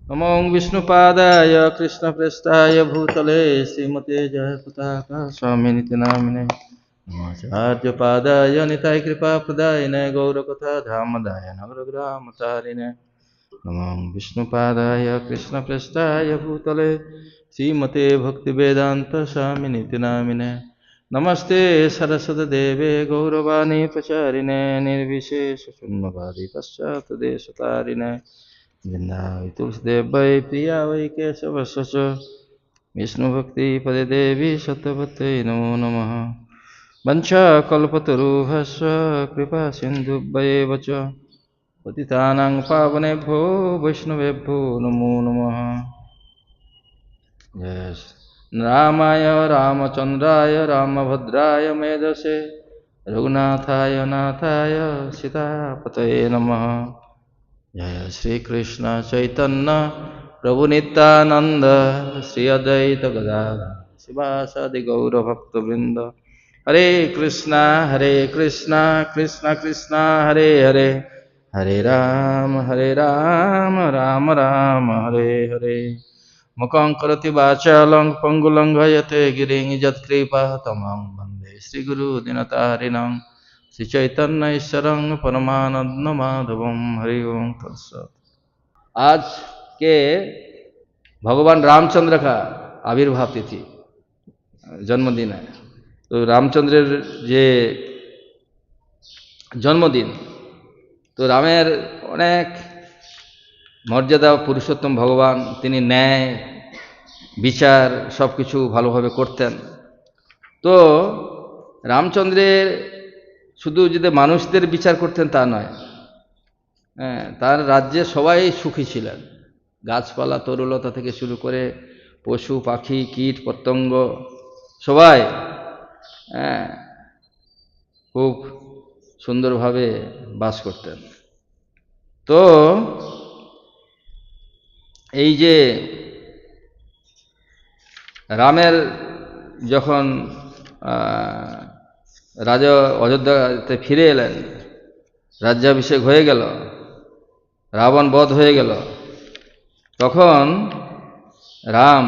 नमो विष्णुपादाय कृष्णप्रेष्ठाय भूतले श्रीमते जयपताका स्वामिनिति नामिने नमाचार्यपादाय निताय कृपाप्रदायिने गौरकथा धामदाय नगरग्रामतारिणे नमो विष्णुपादाय कृष्णप्रेष्ठाय भूतले श्रीमते भक्तिवेदान्त स्वामिनिति नामिने नमस्ते सरस्वतीदेवे गौरवाणी प्रचारिणे निर्विशेषशून्यवादी पश्चात्देशतारिणे वृंदावै तुलसीदेव वै प्रिया वै केशवस्य च विष्णुभक्तिपदे देवी सत्यवत्यै नमो नमः वञ्चाकल्पतरुभ्यश्च कृपासिन्धुभ्यैव च पतितानां पावनेभ्यो वैष्णवेभ्यो नमो नमः। जय रामाय रामचन्द्राय रामभद्राय मेधसे रघुनाथाय नाथाय सीतापतये नमः। जय श्री कृष्ण चैतन्य प्रभु नित्यानंद श्री अद्वैत गदाधर शिवासादि गौर भक्तवृंद हरे कृष्णा कृष्ण कृष्ण हरे हरे हरे राम राम राम हरे हरे मुखं करोति वाचालं पंगुलं लंघयते गिरिं यत्कृपातमं वन्दे श्रीगुरु दीनतारिणं श्री चैतन्य ईश्वरं परमानंद माधवम हरि ओम तत्सत। आज के भगवान रामचंद्र का आविर्भाव तिथि जन्मदिन है। तो रामचंद्र जे जन्मदिन तो रामेर अनेक मर्यादा पुरुषोत्तम भगवान तिनी न्याय विचार सब किछु भालोभावे करतें। तो रामचंद्रेर शुधु जो मानुषदेर विचार करतें ता नय, तार राज्ये सबाई सुखी छिलेन। गाछपाला तरुलता थेके शुरू करे पशु पाखी कीट पतंग सबाई खूब सुंदर भावे बास करतें। तो এই যে রামের যখন রাজা অযোধ্যাতে ফিরে এলেন, রাজ্যাভিষেক হয়ে গেল, রাবণ বধ হয়ে গেল, তখন রাম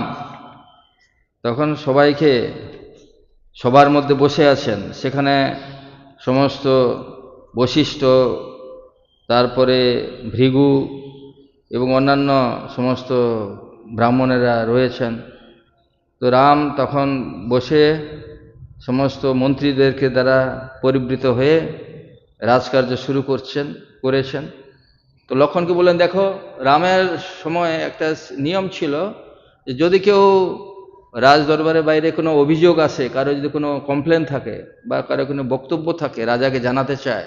তখন সবাইকে সবার মধ্যে বসে আছেন। সেখানে সমস্ত বশিষ্ঠ, তারপরে ভৃগু এবং অন্যান্য সমস্ত ব্রাহ্মণেরা রয়েছেন। তো রাম তখন বসে সমস্ত মন্ত্রীদেরকে দ্বারা পরিবৃত হয়ে রাজকার্য শুরু করেছেন। তো লক্ষ্মণকে বললেন, দেখো রামের সময় একটা নিয়ম ছিল যে যদি কেউ রাজ দরবারের বাইরে কোনো অভিযোগ আসে, কারো যদি কোনো কমপ্লেন থাকে বা কারো কোনো বক্তব্য থাকে রাজাকে জানাতে চায়,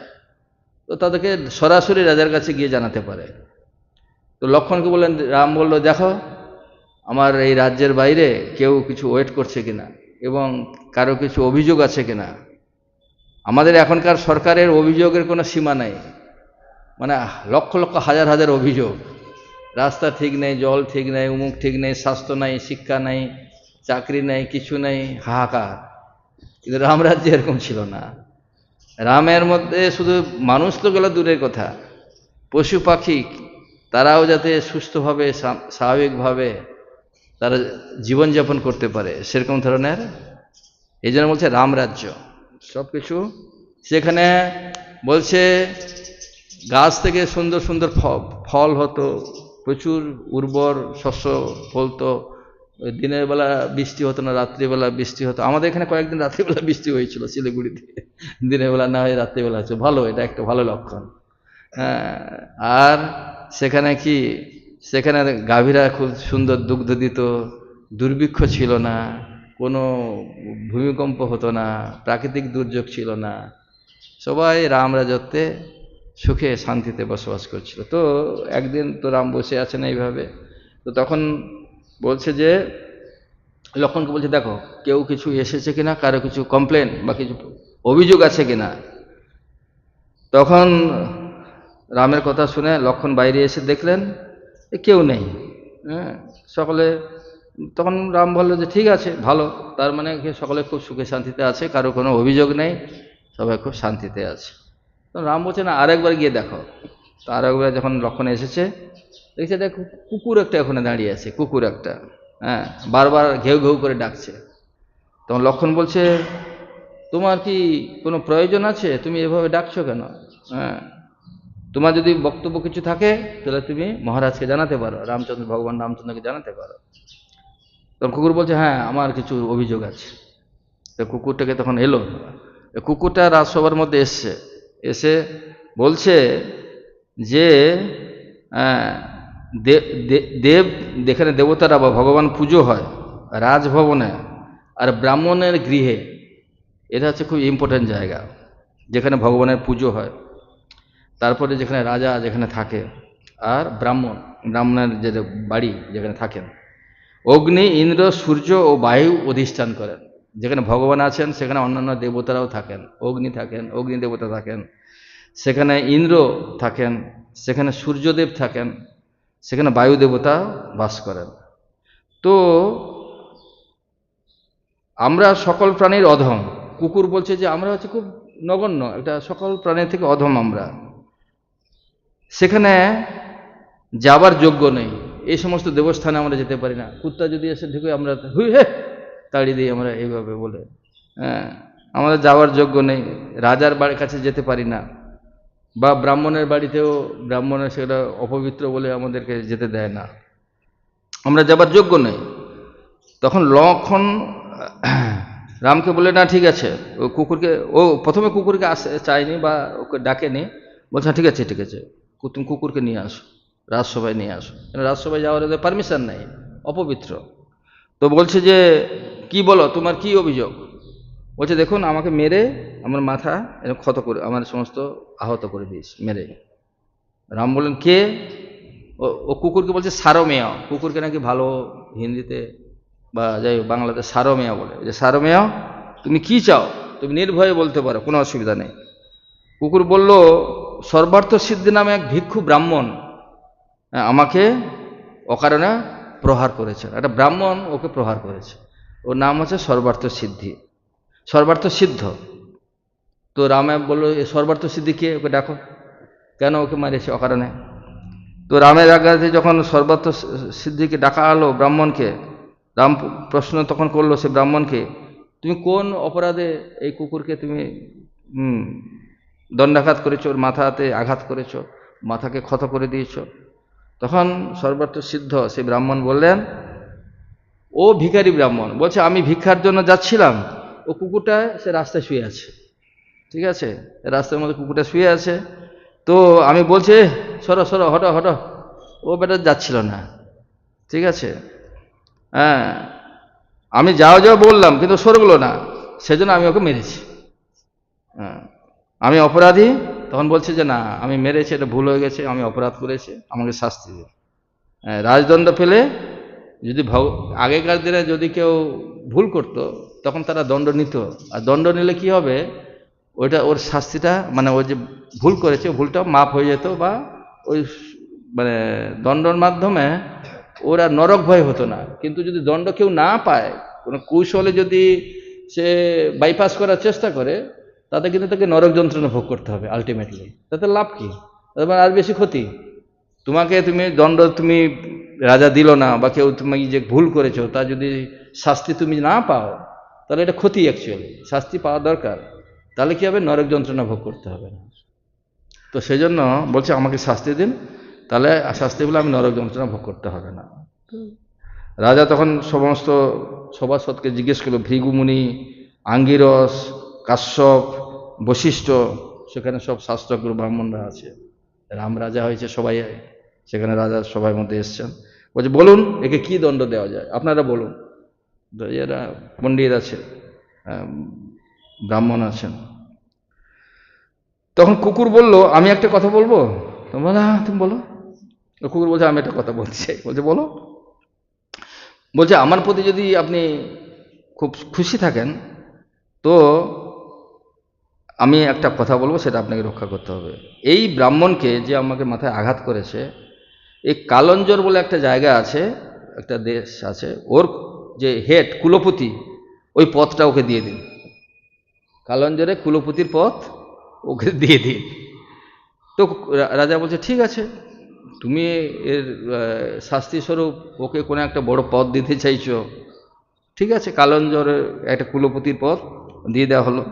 তো তাদেরকে সরাসরি রাজার কাছে গিয়ে জানাতে পারে। তো লক্ষ্মণকে বললেন, রাম বলল, দেখো আমার এই রাজ্যের বাইরে কেউ কিছু ওয়েট করছে কিনা এবং কারো কিছু অভিযোগ আছে কিনা। আমাদের এখনকার সরকারের অভিযোগের কোনো সীমা নাই, মানে লক্ষ লক্ষ হাজার হাজার অভিযোগ। রাস্তা ঠিক নেই, জল ঠিক নেই, উমুক ঠিক নেই, স্বাস্থ্য নাই, শিক্ষা নাই, চাকরি নেই, কিছু নেই, হাহাকার। কিন্তু রাম রাজ্যে এরকম ছিল না। রামের মধ্যে শুধু মানুষ তো গেল দূরের কথা, পশু পাখি তারাও যাতে সুস্থভাবে স্বাভাবিকভাবে তারা জীবনযাপন করতে পারে সেরকম ধরনের, এই জন্য বলছে রামরাজ্য। সব কিছু সেখানে বলছে গাছ থেকে সুন্দর সুন্দর ফল হতো, প্রচুর উর্বর শস্য ফলতো, দিনের বেলা বৃষ্টি হতো না, রাত্রিবেলা বৃষ্টি হতো। আমাদের এখানে কয়েকদিন রাত্রিবেলা বৃষ্টি হয়েছিল শিলিগুড়িতে, দিনের বেলা না হয় রাত্রিবেলা হচ্ছে, ভালো, এটা একটা ভালো লক্ষণ। আর সেখানে কি, সেখানে গাভীরা খুব সুন্দর দুগ্ধ দিত, দুর্ভিক্ষ ছিল না, কোনো ভূমিকম্প হতো না, প্রাকৃতিক দুর্যোগ ছিল না, সবাই রাম রাজত্বে সুখে শান্তিতে বসবাস করছিল। তো একদিন তো রাম বসে আছেন এইভাবে, তো তখন বলছে যে লক্ষ্মণকে বলছে, দেখো কেউ কিছু এসেছে কিনা, কারো কিছু কমপ্লেন বা কিছু অভিযোগ আছে কিনা। তখন রামের কথা শুনে লক্ষ্মণ বাইরে এসে দেখলেন কেউ নেই। সকলে, তখন রাম বলল যে ঠিক আছে, ভালো, তার মানে সকলে খুব সুখে শান্তিতে আছে, কারো কোনো অভিযোগ নেই, সবাই খুব শান্তিতে আছে। তো রাম বলছে, না আরেকবার গিয়ে দেখো। তো আরেকবার যখন লক্ষ্মণ এসেছে দেখছি একটা কুকুর একটা ওখানে দাঁড়িয়ে আছে, কুকুর একটা, হ্যাঁ, বারবার ঘেউ ঘেউ করে ডাকছে। তখন লক্ষণ বলছে, তোমার কি কোনো প্রয়োজন আছে, তুমি এভাবে ডাকছো কেন? হ্যাঁ, তোমার যদি বক্তব্য কিছু থাকে তাহলে তুমি মহারাজকে জানাতে পারো, রামচন্দ্র, ভগবান রামচন্দ্রকে জানাতে পারো। তখন কুকুর বলছে, হ্যাঁ আমার কিছু অভিযোগ আছে। তো কুকুরটাকে তখন এলো, কুকুরটা রাজসভার মধ্যে এসছে, এসে বলছে যে দেব, যেখানে দেবতারা বা ভগবান পুজো হয় রাজভবনে আর ব্রাহ্মণের গৃহে, এটা হচ্ছে খুব ইম্পর্ট্যান্ট জায়গা যেখানে ভগবানের পুজো হয়। তারপরে যেখানে রাজা যেখানে থাকে, আর ব্রাহ্মণের যে বাড়ি যেখানে থাকেন, অগ্নি, ইন্দ্র, সূর্য ও বায়ু অধিষ্ঠান করেন। যেখানে ভগবান আছেন সেখানে অন্যান্য দেবতারাও থাকেন, অগ্নি থাকেন, অগ্নি দেবতা থাকেন, সেখানে ইন্দ্র থাকেন, সেখানে সূর্যদেব থাকেন, সেখানে বায়ু দেবতা বাস করেন। তো আমরা সকল প্রাণীর অধম। কুকুর বলছে যে আমরা হচ্ছে খুব নগণ্য, একটা সকল প্রাণীর থেকে অধম আমরা, সেখানে যাবার যোগ্য নেই। এই সমস্ত দেবস্থানে আমরা যেতে পারি না। কুত্তা যদি এসে ঢুকে আমরা হুই হে তাড়িয়ে দিই আমরা এইভাবে বলে, হ্যাঁ, আমাদের যাওয়ার যোগ্য নেই। রাজার বাড়ির কাছে যেতে পারি না, বা ব্রাহ্মণের বাড়িতেও ব্রাহ্মণের সেটা অপবিত্র বলে আমাদেরকে যেতে দেয় না, আমরা যাবার যোগ্য নেই। তখন লক্ষণ রামকে বলে, না ঠিক আছে, ও কুকুরকে, ও প্রথমে কুকুরকে চায়নি বা ওকে ডাকেনি, বলছে ঠিক আছে ঠিক আছে, তুমি কুকুরকে নিয়ে আসো, রাজসভায় নিয়ে আসো। রাজসভায় যাওয়ার ওদের পারমিশন নেই, অপবিত্র। তো বলছে যে কি বলো, তোমার কি অভিযোগ? বলছে দেখুন, আমাকে মেরে আমার মাথা এরকম ক্ষত করে, আমার সমস্ত আহত করে দিয়েছে মেরে। রাম বললেন কে? ও কুকুরকে বলছে সারমেয়। কুকুরকে নাকি ভালো হিন্দিতে বা যাই বাংলাতে সারমেয় বলে, যে সারমেয় তুমি কি চাও, তুমি নির্ভয়ে বলতে পারো, কোনো অসুবিধা নেই। কুকুর বলল, সর্বার্থ সিদ্ধি নামে এক ভিক্ষু ব্রাহ্মণ আমাকে অকারণে প্রহার করেছে। একটা ব্রাহ্মণ ওকে প্রহার করেছে, ওর নাম হচ্ছে সর্বার্থ সিদ্ধি, সর্বার্থ সিদ্ধ। তো রামে বললো, সর্বার্থ সিদ্ধি কে, ওকে ডাকো, কেন ওকে মারিয়েছে অকারণে? তো রামের আজ্ঞাতে যখন সর্বার্থ সিদ্ধিকে ডাকা হলো ব্রাহ্মণকে, রাম প্রশ্ন তখন করলো সে ব্রাহ্মণকে, তুমি কোন অপরাধে এই কুকুরকে তুমি দণ্ডাঘাত করেছো, ওর মাথাতে আঘাত করেছো, মাথাকে ক্ষত করে দিয়েছ? তখন সর্বার্থ সিদ্ধ সেই ব্রাহ্মণ বললেন, ও ভিখারি ব্রাহ্মণ বলছে, আমি ভিক্ষার জন্য যাচ্ছিলাম, ও কুকুরটা সে রাস্তায় শুয়ে আছে, ঠিক আছে, রাস্তার মধ্যে কুকুরটা শুয়ে আছে। তো আমি বলছি সরো সরো, হটো হটো, ও বেটা যাচ্ছিল না, ঠিক আছে, হ্যাঁ, আমি যাও যাও বললাম কিন্তু সরগুলো না, সেজন্য আমি ওকে মেরেছি, হ্যাঁ, আমি অপরাধী। তখন বলছে যে না, আমি মেরেছি, এটা ভুল হয়ে গেছে, আমি অপরাধ করেছি, আমাকে শাস্তি দিন। রাজদণ্ড পেলে, যদি আগেকার দিনে যদি কেউ ভুল করত তখন তারা দণ্ড নিত, আর দণ্ড নিলে কি হবে, ওইটা ওর শাস্তিটা, মানে ও যে ভুল করেছে ভুলটা মাপ হয়ে যেত, বা ওই মানে দণ্ডর মাধ্যমে ওরা নরক ভয় হতো না। কিন্তু যদি দণ্ড কেউ না পায়, কোনো কৌশলে যদি সে বাইপাস করার চেষ্টা করে, তাতে কিন্তু তাকে নরক যন্ত্রণা ভোগ করতে হবে আলটিমেটলি। তাতে লাভ কি? আর বেশি ক্ষতি। তুমি দণ্ড তুমি রাজা দিল না, বা কেউ তুমি যে ভুল করেছো তা যদি শাস্তি তুমি না পাও, তাহলে এটা ক্ষতি। অ্যাকচুয়ালি শাস্তি পাওয়া দরকার, তাহলে কি হবে, নরক যন্ত্রণা ভোগ করতে হবে না। তো সেই জন্য বলছে আমাকে শাস্তি দিন, তাহলে শাস্তি বলে আমি নরক যন্ত্রণা ভোগ করতে হবে না। রাজা তখন সমস্ত সভাসদকে জিজ্ঞেস করলো, ভৃগুমুনি, আঙ্গিরস, কাশ্যপ, বশিষ্ঠ, সেখানে সব শাস্ত্রজ্ঞ ব্রাহ্মণরা আছে, রাম রাজা হয়েছে সবাই, সেখানে রাজা সবার মধ্যে এসছেন। বলছে বলুন একে কি দণ্ড দেওয়া যায়, আপনারা বলুন। এরা পণ্ডিত আছে, ব্রাহ্মণ আছেন। তখন কুকুর বলল, আমি একটা কথা বলবো? তোমরা তুমি বলো। কুকুর বলছে, আমি একটা কথা বলতে চাই। বলছে বলো। বলছে আমার প্রতি যদি আপনি খুব খুশি থাকেন, তো আমি একটা কথা বলবো, সেটা আপনাকে রক্ষা করতে হবে। এই ব্রাহ্মণকে যে আমাকে মাথায় আঘাত করেছে, এই কালঞ্জর বলে একটা জায়গা আছে, একটা দেশ আছে, ওর যে হেড কুলপতি, ওই পথটা ওকে দিয়ে দিন। কালঞ্জরে কুলপতির পথ ওকে দিয়ে দিন। তো রাজা বলছে ঠিক আছে, তুমি এর শাস্তি স্বরূপ ওকে কোনো একটা বড় পদ দিতে চাইছো, ঠিক আছে, কালঞ্জরের একটা কুলপতির পদ দিয়ে দেওয়া হলো।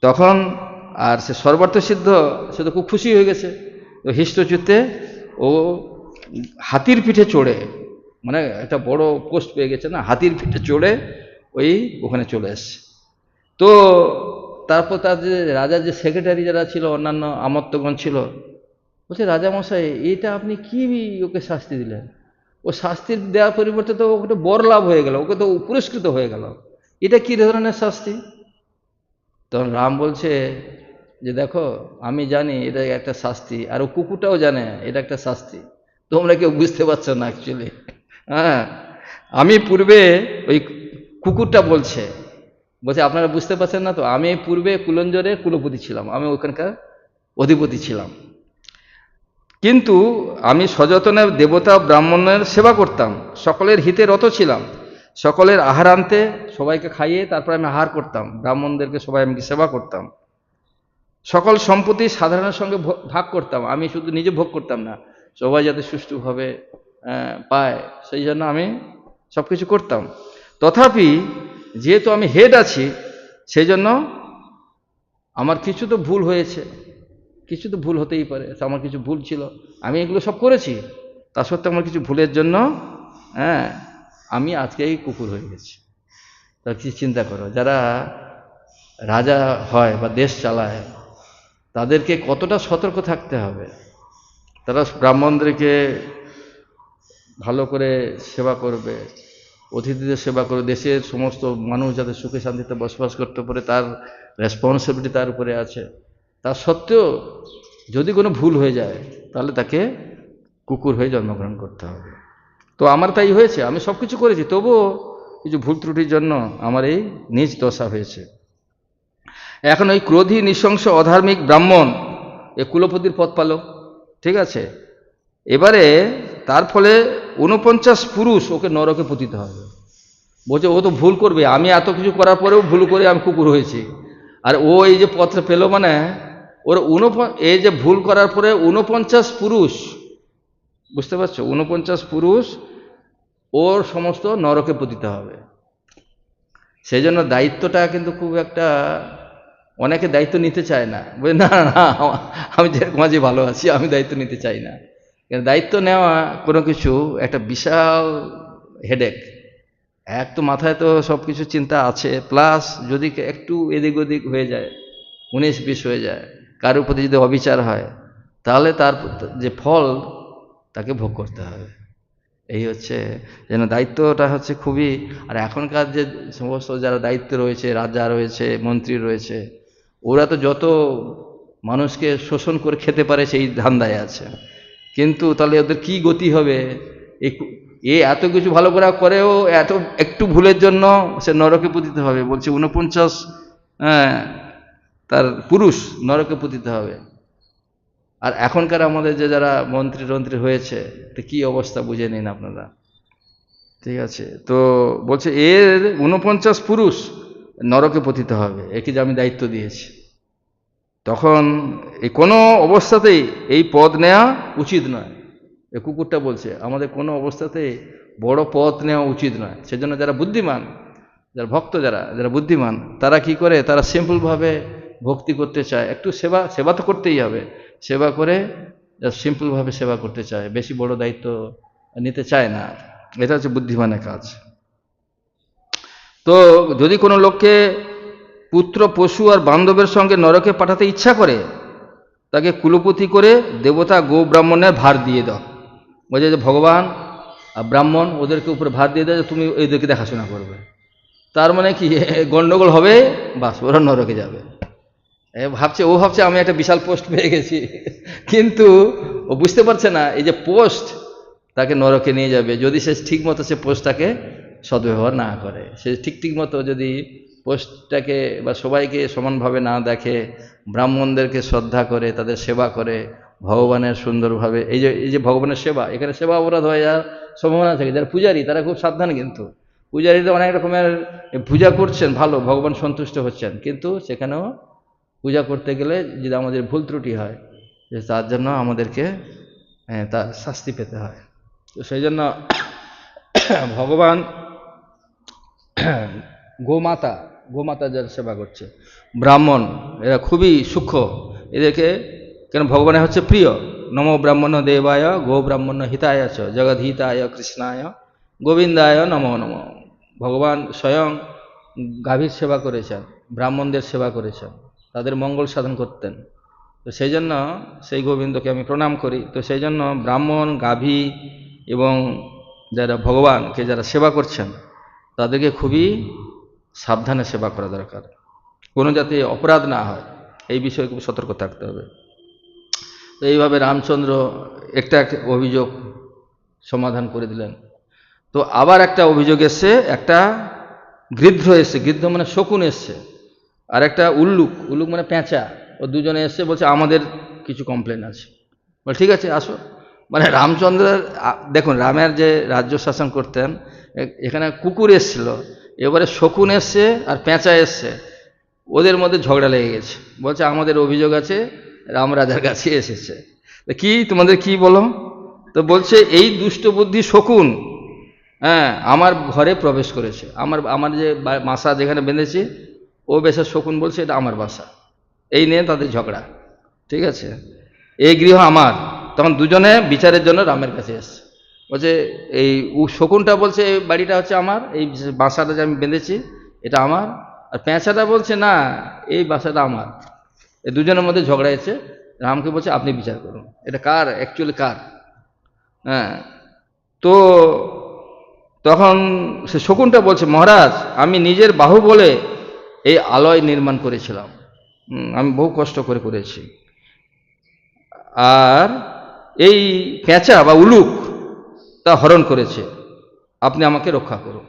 তখন আর সে সর্বার্থ সিদ্ধ, সে তো খুব খুশি হয়ে গেছে। তো হৃষ্টচিত্তে ও হাতির পিঠে চড়ে, মানে একটা বড় পোস্ট পেয়ে গেছে না, হাতির পিঠে চড়ে ওই ওখানে চলে এসছে। তো তারপর তার যে রাজার যে সেক্রেটারি যারা ছিল, অন্যান্য আমত্তগণ ছিল, বলছে রাজামশাই এটা আপনি কি ওকে শাস্তি দিলেন? ও শাস্তি দেওয়ার পরিবর্তে তো ওকে তো বর লাভ হয়ে গেল, ওকে তো পুরস্কৃত হয়ে গেল, এটা কি ধরনের শাস্তি? তখন রাম বলছে যে দেখো, আমি জানি এটা একটা শাস্তি, আর ও কুকুরটাও জানে এটা একটা শাস্তি, তোমরা কেউ বুঝতে পারছো না অ্যাকচুয়ালি। হ্যাঁ, আমি পূর্বে ওই কুকুরটা বলছে আপনারা বুঝতে পারছেন না তো, আমি পূর্বে কুলঞ্জরের কুলপতি ছিলাম, আমি ওখানকার অধিপতি ছিলাম, কিন্তু আমি সযত্নে দেবতা ব্রাহ্মণের সেবা করতাম, সকলের হিতে রত ছিলাম, সকলের আহার আনতে সবাইকে খাইয়ে তারপর আমি আহার করতাম, ব্রাহ্মণদেরকে সবাই আমি সেবা করতাম, সকল সম্পত্তি সাধারণের সঙ্গে ভাগ করতাম, আমি শুধু নিজে ভোগ করতাম না, সবাই যাতে সুষ্ঠুভাবে পায় সেই জন্য আমি সব কিছু করতাম। তথাপি যেহেতু আমি হেড আছি, সেই জন্য আমার কিছু তো ভুল হয়েছে, কিছু তো ভুল হতেই পারে, আমার কিছু ভুল ছিল, আমি এগুলো সব করেছি, তা সত্ত্বেও আমার কিছু ভুলের জন্য আমি আজকে এই কুকুর হয়ে গেছি। তা কি চিন্তা করো, যারা রাজা হয় বা দেশ চালায় তাদেরকে কতটা সতর্ক থাকতে হবে। তারা ব্রাহ্মণদেরকে ভালো করে সেবা করবে, অতিথিদের সেবা করবে, দেশের সমস্ত মানুষ যাতে সুখে শান্তিতে বসবাস করতে পারে তার রেসপন্সিবিলিটি তার উপরে আছে। তা সত্ত্বেও যদি কোনো ভুল হয়ে যায় তাহলে তাকে কুকুর হয়ে জন্মগ্রহণ করতে হবে। তো আমার তাই হয়েছে, আমি সব কিছু করেছি, তবুও কিছু ভুল ত্রুটির জন্য আমার এই নিজ দশা হয়েছে। এখন ওই ক্রোধী নৃশংস অধার্মিক ব্রাহ্মণ এ কুলপতির পদ পালো, ঠিক আছে, এবারে তার ফলে 49 পুরুষ ওকে নরকে পতিত হবে। বলছে ও তো ভুল করবে, আমি এত কিছু করার পরেও ভুল করে আমি কুকুর হয়েছি, আর ও এই যে পথটা পেল, মানে ওর এই যে ভুল করার পরে 49 পুরুষ, বুঝতে পারছো, 49 পুরুষ ওর সমস্ত নরকে পতিত হবে। সেই জন্য দায়িত্বটা কিন্তু খুব একটা, অনেকে দায়িত্ব নিতে চায় না, বলে না না আমি যেরকম আছি ভালো আছি, আমি দায়িত্ব নিতে চাই না। দায়িত্ব নেওয়া কোনো কিছু একটা বিশাল হেডেক, এক তো মাথায় তো সব কিছু চিন্তা আছে, প্লাস যদি একটু এদিক ওদিক হয়ে যায়, 19-20 হয়ে যায়, কারোর প্রতি যদি অবিচার হয়, তাহলে তার যে ফল তাকে ভোগ করতে হবে। এই হচ্ছে যেন দায়িত্বটা হচ্ছে খুবই, আর এখনকার যে সমস্ত যারা দায়িত্বে রয়েছে, রাজা রয়েছে, মন্ত্রী রয়েছে, ওরা তো যত মানুষকে শোষণ করে খেতে পারে সেই ধান্দায় আছে, কিন্তু তাহলে ওদের কি গতি হবে? এ এত কিছু ভালো করেও একটু ভুলের জন্য সে নরকে পতিত হবে। বলছে 49 তার পুরুষ নরকে পতিত হবে। আর এখনকার আমাদের যে যারা মন্ত্রী হয়েছে, তো কি অবস্থা বুঝে নিন আপনারা, ঠিক আছে। তো বলছে এর 49 পুরুষ নরকে পতিত হবে, একে যে আমি দায়িত্ব দিয়েছি। তখন এই কোনো অবস্থাতেই এই পদ নেওয়া উচিত নয়। এই কুকুরটা বলছে আমাদের কোনো অবস্থাতেই বড় পদ নেওয়া উচিত নয়। সেজন্য যারা বুদ্ধিমান, যারা ভক্ত, যারা বুদ্ধিমান, তারা কি করে, তারা সিম্পলভাবে ভক্তি করতে চায়, একটু সেবা তো করতেই হবে, সেবা করে সিম্পলভাবে সেবা করতে চায়, বেশি বড় দায়িত্ব নিতে চায় না। এটা হচ্ছে বুদ্ধিমানের কাজ। তো যদি কোনো লোককে পুত্র, পশু আর বান্ধবের সঙ্গে নরকে পাঠাতে ইচ্ছা করে, তাকে কুলপতি করে দেবতা গো ব্রাহ্মণের ভার দিয়ে দাও। বলছে যে ভগবান আর ব্রাহ্মণ ওদেরকে উপরে ভার দিয়ে দেয়, তুমি এদেরকে দেখাশোনা করবে। তার মানে কি, গন্ডগোল হবে, বাস ওরা নরকে যাবে। ও ভাবছে আমি একটা বিশাল পোস্ট পেয়ে গেছি, কিন্তু ও বুঝতে পারছে না এই যে পোস্ট তাকে নরকে নিয়ে যাবে যদি সে ঠিক মতো সে পোস্টটাকে সদ্ব্যবহার না করে। সে ঠিক মতো যদি পোস্টটাকে বা সবাইকে সমানভাবে না দেখে, ব্রাহ্মণদেরকে শ্রদ্ধা করে, তাদের সেবা করে, ভগবানের সুন্দরভাবে, এই যে ভগবানের সেবা, এখানে সেবা অপরাধ হয়ে যাওয়ার সম্ভাবনা থাকে। যারা পূজারী তারা খুব সাবধান, কিন্তু পূজারীরা অনেক রকমের পূজা করছেন, ভালো, ভগবান সন্তুষ্ট হচ্ছেন, কিন্তু সেখানেও পূজা করতে গেলে যদি আমাদের ভুল ত্রুটি হয়, তার জন্য আমাদেরকে তার শাস্তি পেতে হয়। তো সেই জন্য ভগবান গোমাতা যারা সেবা করছে, ব্রাহ্মণ, এরা খুবই সূক্ষ্ম, এদেরকে কেন ভগবানের হচ্ছে প্রিয়। নম ব্রাহ্মণ দেবায় গো ব্রাহ্মণ হিতায় চ জগদ্হিতায় কৃষ্ণায় গোবিন্দায় নমো নম। ভগবান স্বয়ং গাভীর সেবা করেছেন, ব্রাহ্মণদের সেবা করেছেন, তাদের মঙ্গল সাধন করতেন। তো সেই জন্য সেই গোবিন্দকে আমি প্রণাম করি। তো সেই জন্য ব্রাহ্মণ, গাভী এবং যারা ভগবানকে যারা সেবা করছেন তাদেরকে খুবই সাবধানে সেবা করা দরকার, কোনো যাতে অপরাধ না হয় এই বিষয়ে খুব সতর্ক থাকতে হবে। তো এইভাবে রামচন্দ্র একটা অভিযোগ সমাধান করে দিলেন। তো আবার একটা অভিযোগ এসছে, একটা গৃধ্র এসছে, গৃধ্র মানে শকুন এসছে, আর একটা উল্লুক মানে পেঁচা, ও দুজনে এসছে, বলছে আমাদের কিছু কমপ্লেন আছে। বলে ঠিক আছে আসো। মানে রামচন্দ্রের, দেখুন রামের যে রাজ্য শাসন করতেন, এখানে কুকুর এসছিল, এবারে শকুন এসছে আর পেঁচা এসছে, ওদের মধ্যে ঝগড়া লেগে গেছে। বলছে আমাদের অভিযোগ আছে, রাম রাজার কাছে এসেছে। কি তোমাদের কি বলো? তো বলছে এই দুষ্ট বুদ্ধি শকুন আমার ঘরে প্রবেশ করেছে, আমার যে বাসা যেখানে বেঁধেছি ও বেশা শকুন বলছে এটা আমার বাসা, এই নিয়ে তাদের ঝগড়া। ঠিক আছে, এই গৃহ আমার। তখন দুজনে বিচারের জন্য রামের কাছে এসছে। বলছে এই শকুনটা বলছে এই বাড়িটা হচ্ছে আমার, এই বাসাটা যে আমি বেঁধেছি এটা আমার, আর পেঁচাটা বলছে না এই বাসাটা আমার। এই দুজনের মধ্যে ঝগড়া এসেছে। রামকে বলছে আপনি বিচার করুন, এটা কার অ্যাকচুয়ালি কার। তো তখন সে শকুনটা বলছে মহারাজ আমি নিজের বাহু বলে এই আলয় নির্মাণ করেছিলাম, আমি বহু কষ্ট করে করেছি, আর এই পেঁচা বা উলুক তা হরণ করেছে, আপনি আমাকে রক্ষা করুন।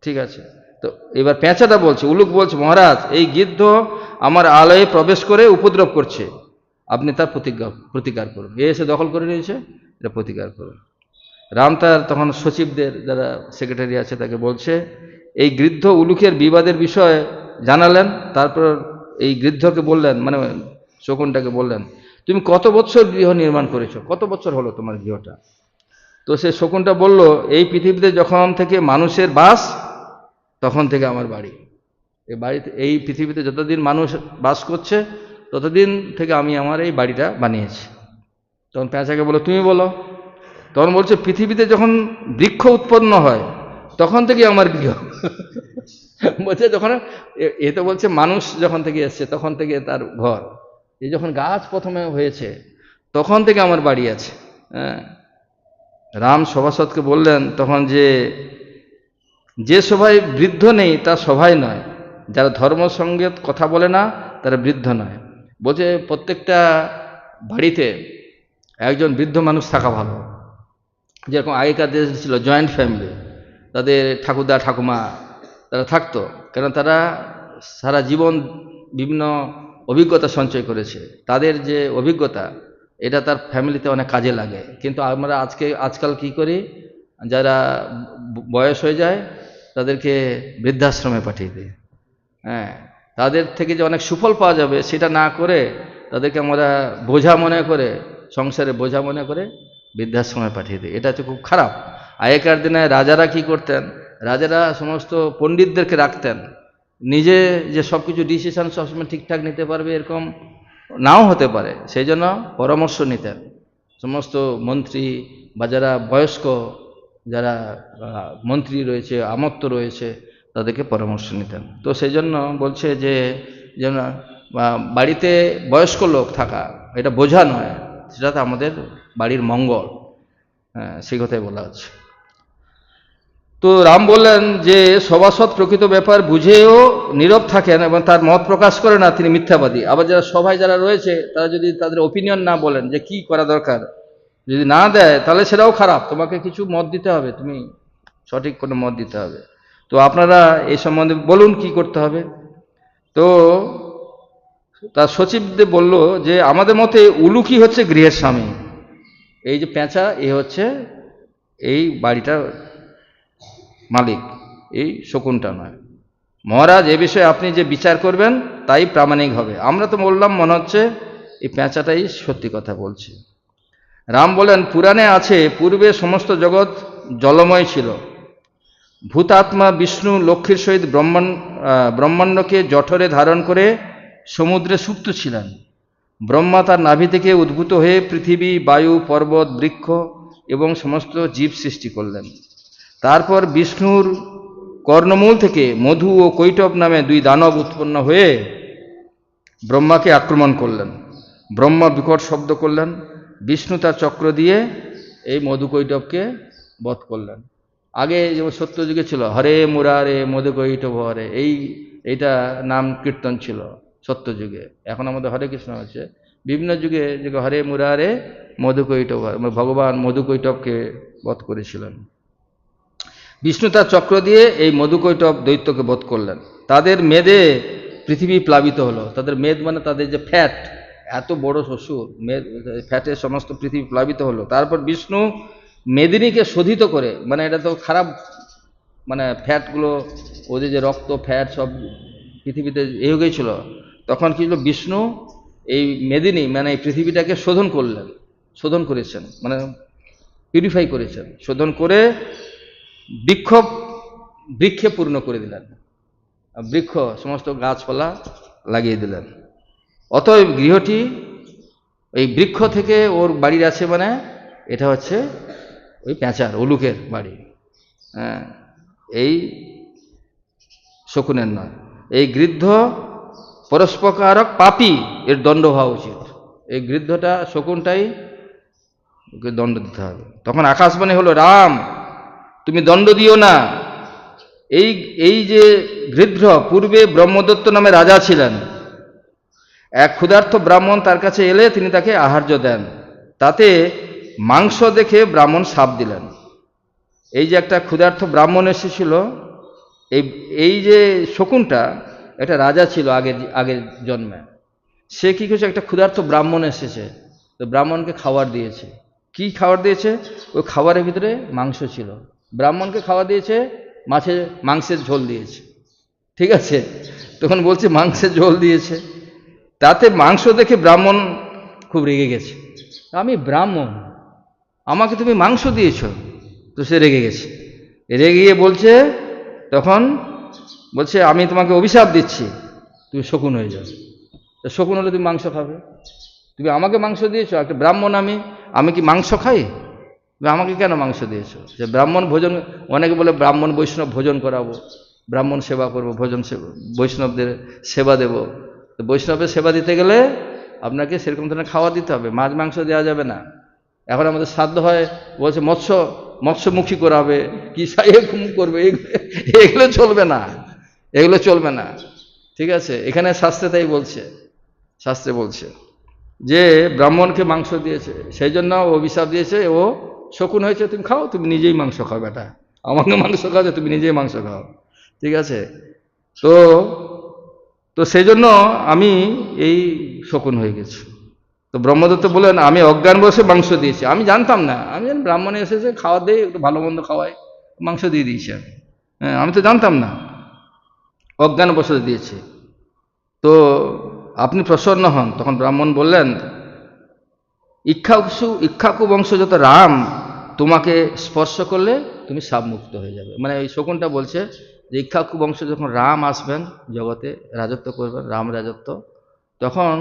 ঠিক আছে, তো এবার পেঁচাটা বলছে, উলুক বলছে মহারাজ এই গিদ্ধ আমার আলয়ে প্রবেশ করে উপদ্রব করছে, আপনি তার প্রতিকার করুন, এ এসে দখল করে নিয়েছে, এটা প্রতিকার করুন। রাম তার তখন সচিবদের যারা সেক্রেটারি আছে তাকে বলছে, এই গৃদ্ধ উলুকের বিবাদের বিষয়ে জানালেন। তারপর এই গৃদ্ধকে বললেন, মানে শকুনটাকে বললেন, তুমি কত বছর গৃহ নির্মাণ করেছো, কত বছর হলো তোমার গৃহটা? তো সে শকুনটা বলল এই পৃথিবীতে যখন থেকে মানুষের বাস তখন থেকে আমার বাড়ি, এই বাড়িতে, এই পৃথিবীতে যতদিন মানুষ বাস করছে ততদিন থেকে আমি আমার এই বাড়িটা বানিয়েছি। তখন পেঁচাকে বলো তুমি বলো। তখন বলছে পৃথিবীতে যখন বৃক্ষ উৎপন্ন হয় তখন থেকে আমার গৃহ। বলছে যখন এ তো বলছে মানুষ যখন থেকে এসছে তখন থেকে তার ঘর, এই যখন গাছ প্রথমে হয়েছে তখন থেকে আমার বাড়ি আছে। রাম সভাসদকে বললেন তখন যে সভায় বৃদ্ধ নেই তা সভায় নয়, যারা ধর্ম সঙ্গে কথা বলে না তারা বৃদ্ধ নয়। বলছে প্রত্যেকটা বাড়িতে একজন বৃদ্ধ মানুষ থাকা ভালো। যেরকম আগেকার দেশ ছিল জয়েন্ট ফ্যামিলি, তাদের ঠাকুরদা ঠাকুমা তারা থাকতো, কেন তারা সারা জীবন বিভিন্ন অভিজ্ঞতা সঞ্চয় করেছে, তাদের যে অভিজ্ঞতা এটা তার ফ্যামিলিতে অনেক কাজে লাগে। কিন্তু আমরা আজকাল কি করি, যারা বয়স হয়ে যায় তাদেরকে বৃদ্ধাশ্রমে পাঠিয়ে দিই। তাদের থেকে যে অনেক সুফল পাওয়া যাবে সেটা না করে তাদেরকে আমরা বোঝা মনে করে, সংসারে বোঝা মনে করে বৃদ্ধাশ্রমে পাঠিয়ে দিই। এটা হচ্ছে খুব খারাপ। আগেকার দিনে রাজারা কি করতেন, রাজারা সমস্ত পণ্ডিতদেরকে রাখতেন, নিজে যে সব কিছু ডিসিশন সবসময় ঠিকঠাক নিতে পারবে এরকম নাও হতে পারে, সেই জন্য পরামর্শ নিতেন সমস্ত মন্ত্রী বা যারা বয়স্ক, যারা মন্ত্রী রয়েছে, আমত্ত রয়েছে, তাদেরকে পরামর্শ নিতেন। তো সেই জন্য বলছে যে যেন বাড়িতে বয়স্ক লোক থাকা এটা বোঝা নয়, সেটা তো আমাদের বাড়ির মঙ্গল, সেই কথাই বলা হচ্ছে। তো রাম বললেন যে সভাসদ প্রকৃত ব্যাপার বুঝেও নীরব থাকেন এবং তার মত প্রকাশ করে না, তিনি মিথ্যাবাদী। আবার যারা সভায় যারা রয়েছে তারা যদি তাদের ওপিনিয়ন না বলেন যে কি করা দরকার, যদি না দেয় তাহলে সেটাও খারাপ, তোমাকে কিছু মত দিতে হবে, তুমি সঠিক কোনো মত দিতে হবে। তো আপনারা এই সম্বন্ধে বলুন কি করতে হবে। তো তার সচিবদের বলল যে আমাদের মতে উলুকি হচ্ছে গৃহের স্বামী, এই যে পেঁচা এ হচ্ছে এই বাড়িটার মালিক, এই শকুনটা নয়। মহারাজ এ বিষয়ে আপনি যে বিচার করবেন তাই প্রামাণিক হবে। আমরা তো বললাম মনে হচ্ছে এই পেঁচাটাই সত্যি কথা বলছে। রাম বলেন, পুরাণে আছে পূর্বে সমস্ত জগৎ জলময় ছিল। ভূতাত্মা বিষ্ণু লক্ষ্মীর সহিত ব্রহ্মাণ্ডকে জঠরে ধারণ করে সমুদ্রে সুপ্ত ছিলেন। ব্রহ্মা তার নাভি থেকে উদ্ভূত হয়ে পৃথিবী, বায়ু, পর্বত, বৃক্ষ এবং সমস্ত জীব সৃষ্টি করলেন। তারপর বিষ্ণুর কর্ণমূল থেকে মধু ও কৈটব নামে দুই দানব উৎপন্ন হয়ে ব্রহ্মাকে আক্রমণ করলেন। ব্রহ্মা বিকট শব্দ করলেন, বিষ্ণু তার চক্র দিয়ে এই মধু কৈটবকে বধ করলেন। আগে যেমন সত্যযুগে ছিল হরে মুরারে মধু কৈটব হরে, এইটা নাম কীর্তন ছিল সত্যযুগে। এখন আমাদের হরে কৃষ্ণ আছে। বিভিন্ন যুগে যে হরে মুরারে মধু কৈটব, ভগবান মধু কৈটবকে বধ করেছিলেন। বিষ্ণু তার চক্র দিয়ে এই মধু কৈটব দৈত্যকে বধ করলেন। তাদের মেদে পৃথিবী প্লাবিত হলো। তাদের মেদ মানে তাদের যে ফ্যাট, এত বড় শ্বশুর, মেদ ফ্যাটে সমস্ত পৃথিবী প্লাবিত হলো। তারপর বিষ্ণু মেদিনীকে শোধিত করে, মানে এটা তো খারাপ, মানে ফ্যাটগুলো, ওদের যে রক্ত ফ্যাট সব পৃথিবীতে হয়ে গিয়েছিল। তখন কি হলো, বিষ্ণু এই মেদিনী মানে এই পৃথিবীটাকে শোধন করেছেন, মানে পিউরিফাই করেছেন। শোধন করে বৃক্ষে পূর্ণ করে দিলেন, বৃক্ষ সমস্ত গাছপালা লাগিয়ে দিলেন। অতএব গৃহটি এই বৃক্ষ থেকে ওর বাড়ির আছে, মানে এটা হচ্ছে ওই প্যাঁচার উলুকের বাড়ি, হ্যাঁ, এই শকুনের নয়। এই গৃদ্ধ পরস্পকারক পাপী, এর দণ্ড হওয়া উচিত। এই গৃদ্ধটা শকুনটাই ওকে দণ্ড দিতে হবে। তখন আকাশবাণী হলো, রাম তুমি দণ্ড দিও না। এই যে গৃদ্ধ পূর্বে ব্রহ্মদত্ত নামে রাজা ছিলেন। এক ক্ষুধার্ত ব্রাহ্মণ তার কাছে এলে তিনি তাকে আহার্য দেন। তাতে মাংস দেখে ব্রাহ্মণ শাপ দিলেন। এই যে একটা ক্ষুধার্ত ব্রাহ্মণ এসেছিল, এই যে শকুনটা একটা রাজা ছিল আগের জন্মে। সে কি করছে, একটা ক্ষুধার্ত ব্রাহ্মণ এসেছে, তো ব্রাহ্মণকে খাবার দিয়েছে। কি খাবার দিয়েছে? ওই খাবারের ভিতরে মাংস ছিল। ব্রাহ্মণকে খাবার দিয়েছে, মাংসের ঝোল দিয়েছে, ঠিক আছে। তখন বলছে মাংসের ঝোল দিয়েছে। তাতে মাংস দেখে ব্রাহ্মণ খুব রেগে গেছে। আমি ব্রাহ্মণ, আমাকে তুমি মাংস দিয়েছ? তো সে রেগে গেছে। রেগে গিয়ে বলছে, তখন বলছে আমি তোমাকে অভিশাপ দিচ্ছি, তুমি শকুন হয়ে যাও। তো শকুন হলে তুমি মাংস খাবে। তুমি আমাকে মাংস দিয়েছো, একটা ব্রাহ্মণ আমি কি মাংস খাই? তুমি আমাকে কেন মাংস দিয়েছো? যে ব্রাহ্মণ ভোজন, অনেকে বলে ব্রাহ্মণ বৈষ্ণব ভোজন করাবো, ব্রাহ্মণ সেবা করবো, বৈষ্ণবদের সেবা দেব। তো বৈষ্ণবের সেবা দিতে গেলে আপনাকে সেরকম ধরনের খাওয়া দিতে হবে, মাছ মাংস দেওয়া যাবে না। এখন আমাদের শ্রাদ্ধ হয়, বলছে মৎস্যমুখী করাবে, কি করবে, এগুলো চলবে না, এগুলো চলবে না, ঠিক আছে। এখানে শাস্ত্রে তাই বলছে, শাস্ত্রে বলছে যে ব্রাহ্মণকে মাংস দিয়েছে, সেই জন্য অভিশাপ দিয়েছে, ও শকুন হয়েছে। তুমি খাও, তুমি নিজেই মাংস খাও, বেটা আমাকে মাংস খাও, তুমি নিজেই মাংস খাও, ঠিক আছে। তো সেই জন্য আমি এই শকুন হয়ে গেছি। তো ব্রহ্মদত্ত বললেন, আমি অজ্ঞান বসে মাংস দিয়েছি, আমি জানতাম না, আমি জানি ব্রাহ্মণে এসেছে খাওয়া দেয়, একটু ভালো মন্দ খাওয়াই, মাংস দিয়ে দিয়েছি আমি, হ্যাঁ, আমি তো জানতাম না, অজ্ঞান বসে দিয়েছি। তো আপনি প্রসন্ন হন। তখন ব্রাহ্মণ বললেন, ইক্ষ্বাকু বংশজাত রাম তোমাকে স্পর্শ করলে তুমি শাপমুক্ত হয়ে যাবে। মানে এই শকুনটা বলছে যে ইক্ষ্বাকু বংশ যখন রাম আসবেন জগতে, রাজত্ব করবেন, রাম রাজত্ব, তখন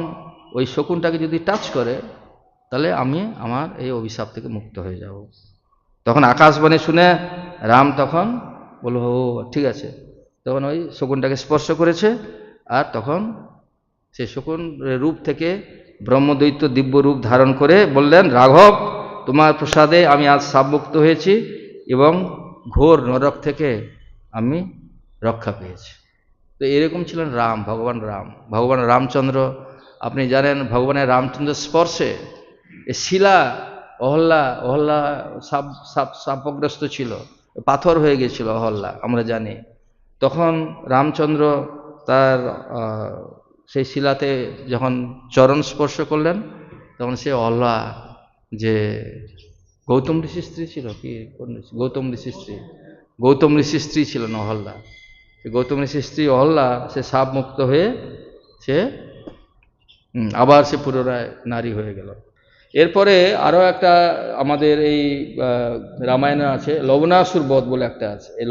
ওই শকুনটাকে যদি টাচ করে, তাহলে আমি আমার এই অভিশাপ থেকে মুক্ত হয়ে যাব। তখন আকাশবাণী শুনে রাম তখন বলল, ও ঠিক আছে। তখন ওই শকুনটাকে স্পর্শ করেছে, আর তখন সেই শকুন রূপ থেকে ব্রহ্মদৈত্য দিব্য রূপ ধারণ করে বললেন, রাঘব তোমার প্রসাদে আমি আজ শাপমুক্ত হয়েছি এবং ঘোর নরক থেকে আমি রক্ষা পেয়েছি। তো এরকম ছিলেন রাম, ভগবান রামচন্দ্র। আপনি জানেন ভগবানের রামচন্দ্রের স্পর্শে শিলা, অহল্যা সাপগ্রস্ত ছিল, পাথর হয়ে গেছিল অহল্যা, আমরা জানি। তখন রামচন্দ্র তার সেই শিলাতে যখন চরণ স্পর্শ করলেন, তখন সে অহল্যা, যে গৌতম ঋষির স্ত্রী ছিল, কি গৌতম ঋষির স্ত্রী ছিলেন অহল্যা। গৌতম ঋষির স্ত্রী অহল্যা সে সাপ মুক্ত হয়ে সে আবার সে পুনরায় নারী হয়ে গেল। এরপরে আরও একটা আমাদের এই রামায়ণে আছে লবণাসুর বধ বলে একটা আছে। এই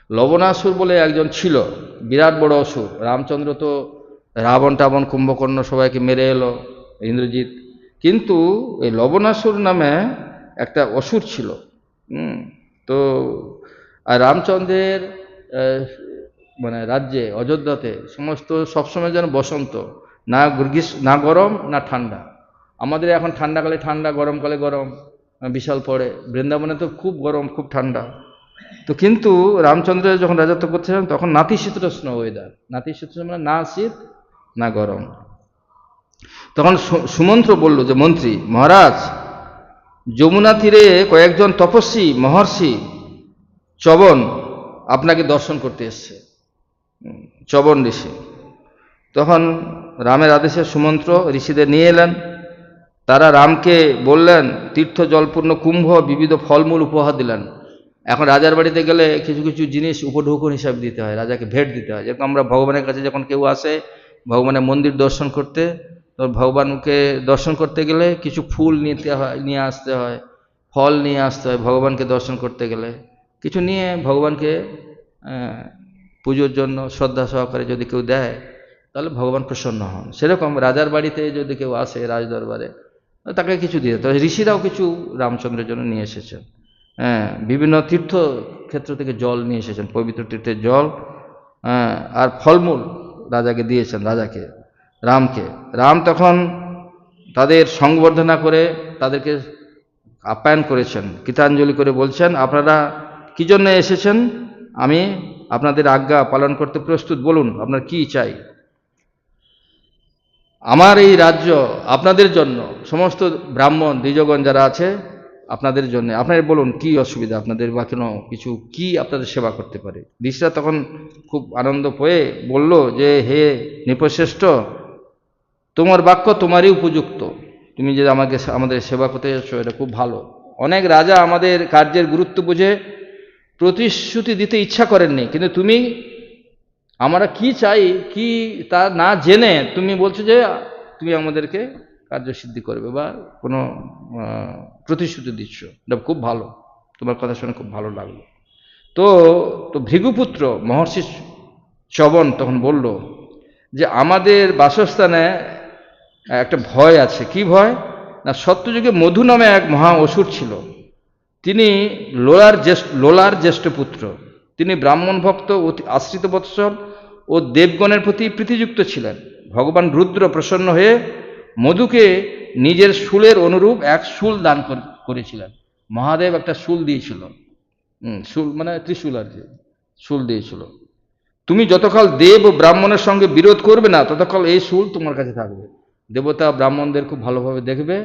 লবণাসুর বলে একজন ছিল, বিরাট বড় অসুর। রামচন্দ্র তো রাবণ টাবণ কুম্ভকর্ণ সবাইকে মেরে এলো ইন্দ্রজিৎ, কিন্তু এই লবণাসুর নামে একটা অসুর ছিল। তো আর রামচন্দ্রের মানে রাজ্যে অযোধ্যাতে সমস্ত সবসময় যেন বসন্ত, না গরম না ঠান্ডা। আমাদের এখন ঠান্ডাকালে ঠান্ডা, গরমকালে গরম বিশাল পড়ে। বৃন্দাবনে তো খুব গরম, খুব ঠান্ডা। তো কিন্তু রামচন্দ্র যখন রাজত্ব করছিলেন তখন নাতিশীতোষ্ণ ওয়েদার। নাতিশীতোষ্ণ মানে না শীত না গরম। তখন সুমন্ত্র বলল যে মন্ত্রী মহারাজ, যমুনা তীরে কয়েকজন তপস্বী মহর্ষি চবন আপনাকে দর্শন করতে এসছে, চবন ঋষি। তখন রামের আদেশে সুমন্ত্র ঋষিদের নিয়ে এলেন। তারা রামকে বললেন, তীর্থ জলপূর্ণ কুম্ভ, বিবিধ ফলমূল উপহার দিলেন। এখন রাজার বাড়িতে গেলে কিছু কিছু জিনিস উপঢৌকন হিসাবে দিতে হয়, রাজাকে ভেট দিতে হয়। যেরকম আমরা ভগবানের কাছে যখন কেউ আসে ভগবানের মন্দির দর্শন করতে, তো ভগবানকে দর্শন করতে গেলে কিছু ফুল নিয়ে আসতে হয়, ফল নিয়ে আসতে হয়। ভগবানকে দর্শন করতে গেলে কিছু নিয়ে ভগবানকে পুজোর জন্য শ্রদ্ধা সহকারে যদি কেউ দেয় তাহলে ভগবান প্রসন্ন হন। সেরকম রাজার বাড়িতে যদি কেউ আসে রাজদরবারে, তাকে কিছু দিয়ে, তো ঋষিরাও কিছু রামচন্দ্রের জন্য নিয়ে এসেছেন। বিভিন্ন তীর্থ ক্ষেত্র থেকে জল নিয়ে এসেছেন, পবিত্র তীর্থের জল, আর ফলমূল রাজাকে দিয়েছেন, রামকে। রাম তখন তাদের সংবর্ধনা করে তাদেরকে আপ্যায়ন করেছেন, কৃতাঞ্জলি করে বলছেন, আপনারা কি জন্য এসেছেন? আমি আপনাদের আজ্ঞা পালন করতে প্রস্তুত, বলুন আপনার কি চাই। আমার এই রাজ্য আপনাদের জন্য, সমস্ত ব্রাহ্মণ দ্বিজগণ যারা আছে আপনাদের জন্য, আপনারা বলুন কি অসুবিধা আপনাদের, বা কেন কিছু কি আপনাদের সেবা করতে পারে। ঋষিরা তখন খুব আনন্দ পেয়ে বলল যে হে নৃপশ্রেষ্ঠ, তোমার বাক্য তোমারই উপযুক্ত, তুমি যে আমাদের সেবা করতে যাচ্ছ এটা খুব ভালো। অনেক রাজা আমাদের কার্যের গুরুত্ব বুঝে প্রতিশ্রুতি দিতে ইচ্ছা করেননি, কিন্তু তুমি আমরা কি চাই কি তা না জেনে তুমি বলছো যে তুমি আমাদেরকে কার্যসিদ্ধি করবে বা কোনো প্রতিশ্রুতি দিচ্ছ, এটা খুব ভালো, তোমার কথা শুনে খুব ভালো লাগলো। তো ভৃগুপুত্র মহর্ষি চবন তখন বলল যে আমাদের বাসস্থানে একটা ভয় আছে। কি ভয় না, সত্যযুগে মধু নামে এক মহা অসুর ছিল। তিনি লোলার জ্যেষ্ঠ পুত্র। তিনি ব্রাহ্মণ ভক্ত, আশ্রিত বৎসল ও দেবগণের প্রতি প্রীতিযুক্ত ছিলেন। ভগবান রুদ্র প্রসন্ন হয়ে মধুকে নিজের শূলের অনুরূপ এক শূল দান করেছিলেন। মহাদেব একটা শূল দিয়েছিল, শূল মানে ত্রিশূল আর কি, শূল দিয়েছিল। তুমি যতকাল দেব ও ব্রাহ্মণের সঙ্গে বিরোধ করবে না ততকাল এই শূল তোমার কাছে থাকবে। দেবতা ব্রাহ্মণদের খুব ভালোভাবে দেখবে,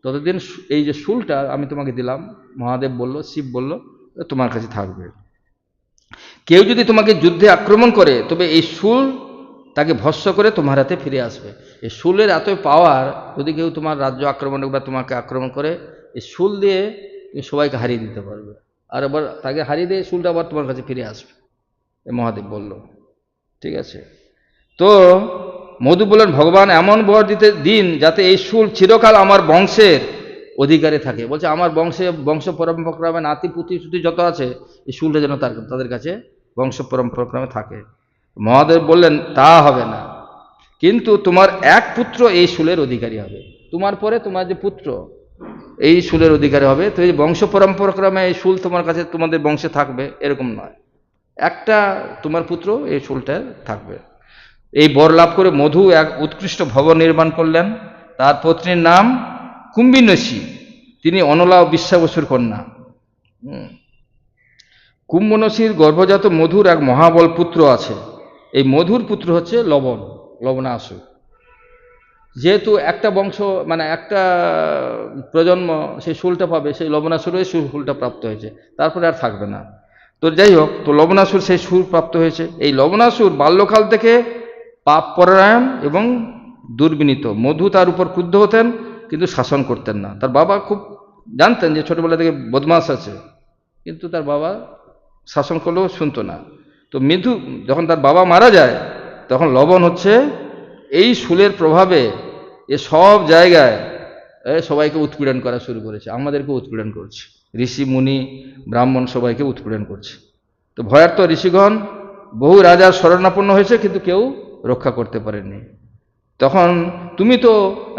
ততদিন এই যে শূলটা আমি তোমাকে দিলাম, মহাদেব বলল, শিব বলল, তোমার কাছে থাকবে। কেউ যদি তোমাকে যুদ্ধে আক্রমণ করে তবে এই শূল তাকে ভস্ম করে তোমার হাতে ফিরে আসবে। এই শূলের এত পাওয়ার, যদি কেউ তোমার রাজ্য আক্রমণ বা তোমাকে আক্রমণ করে, এই শূল দিয়ে তুমি সবাইকে হারিয়ে দিতে পারবে, আর আবার তাকে হারিয়ে দিয়ে শূলটা আবার তোমার কাছে ফিরে আসবে, এই মহাদেব বলল। ঠিক আছে, তো মধু বললেন, ভগবান এমন বর দিন যাতে এই শূল চিরকাল আমার বংশের অধিকারে থাকে। বলছে আমার বংশ পরম্পরাক্রমে নাতি পুতি সুতি যত আছে, এই শূলটা যেন তাদের কাছে বংশ পরম্পরাক্রমে থাকে। মহাদেব বললেন, তা হবে না, কিন্তু তোমার এক পুত্র এই শূলের অধিকারী হবে। তোমার পরে তোমার যে পুত্র এই শূলের অধিকারী হবে। তো এই বংশ পরম্পরাক্রমে এই শূল তোমার কাছে, তোমাদের বংশে থাকবে এরকম নয়, একটা তোমার পুত্র এই শূলটা থাকবে। এই বর লাভ করে মধু এক উৎকৃষ্ট ভবন নির্মাণ করলেন। তার পত্নীর নাম কুম্ভিনসী, তিনি অনলা ও বিশ্বাবসুর কন্যা। কুম্ভনসীর গর্ভজাত মধুর এক মহাবল পুত্র আছে। এই মধুর পুত্র হচ্ছে লবণাসুর। যেহেতু একটা বংশ মানে একটা প্রজন্ম সেই শূলটা পাবে, সেই লবণাসুর সেই শূলটা প্রাপ্ত হয়েছে, তারপরে আর থাকবে না। তো যাই হোক, তো লবণাসুর সেই শূল প্রাপ্ত হয়েছে। এই লবণাসুর বাল্যকাল থেকে পাপ পরায়ণ এবং দুর্বিনীত। মধু তার উপর ক্রুদ্ধ হতেন কিন্তু শাসন করতেন না। তার বাবা খুব জানতেন যে ছোটবেলা থেকে বদমাস আছে, কিন্তু তার বাবা শাসন করলেও শুনতো না। তো মধু যখন তার বাবা মারা যায়, তখন লবণ হচ্ছে এই শূলের প্রভাবে এ সব জায়গায় সবাইকে উৎপীড়ন করা শুরু করেছে, আমাদেরকে উৎপীড়ন করছে, ঋষি মুনি ব্রাহ্মণ সবাইকে উৎপীড়ন করছে। তো ভয়ার্ত ঋষিগণ বহু রাজার শরণাপন্ন হয়েছে, কিন্তু কেউ রক্ষা করতে পারেনি। তখন তুমি তো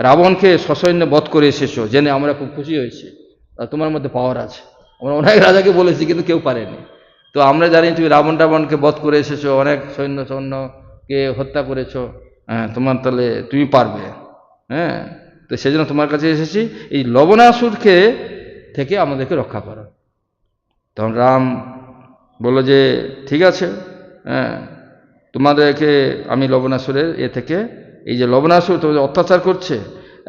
রাবণকে সসৈন্য বধ করে এসেছো, জেনে আমরা খুব খুশি হয়েছি, তোমার মধ্যে পাওয়ার আছে। আমরা অনেক রাজাকে বলেছি, কিন্তু কেউ পারেনি। তো আমরা জানি তুমি রাবণকে বধ করে এসেছো, অনেক সৈন্যকে হত্যা করেছো, হ্যাঁ তোমার তাহলে তুমি পারবে। হ্যাঁ, তো সেই জন্য তোমার কাছে এসেছি, এই লবণাসুরকে থেকে আমাদেরকে রক্ষা করো। তখন রাম বলল যে ঠিক আছে, হ্যাঁ তোমাদেরকে আমি লবণাসুরের থেকে, এই যে লবণাসুর তোমাদের অত্যাচার করছে,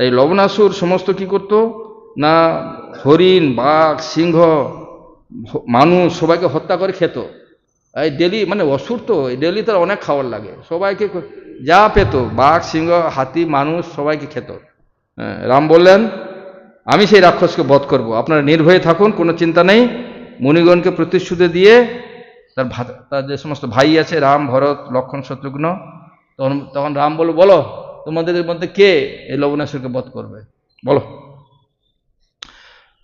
এই লবণাসুর সমস্ত কি করতো না, হরিণ, বাঘ, সিংহ, মানুষ সবাইকে হত্যা করে খেত। এই ডেলি, মানে অসুর তো ডেলি তার অনেক খাবার লাগে, সবাইকে যা পেত, বাঘ, সিংহ, হাতি, মানুষ সবাইকে খেত। রাম বললেন আমি সেই রাক্ষসকে বধ করব, আপনারা নির্ভয়ে থাকুন, কোনো চিন্তা নেই। মুনিগণকে প্রতিশ্রুতি দিয়ে তার যে সমস্ত ভাই আছে, রাম, ভরত, লক্ষ্মণ, শত্রুঘ্ন, তখন রাম বলো তোমাদের মধ্যে কে এই লবণাসুরকে বধ করবে, বলো।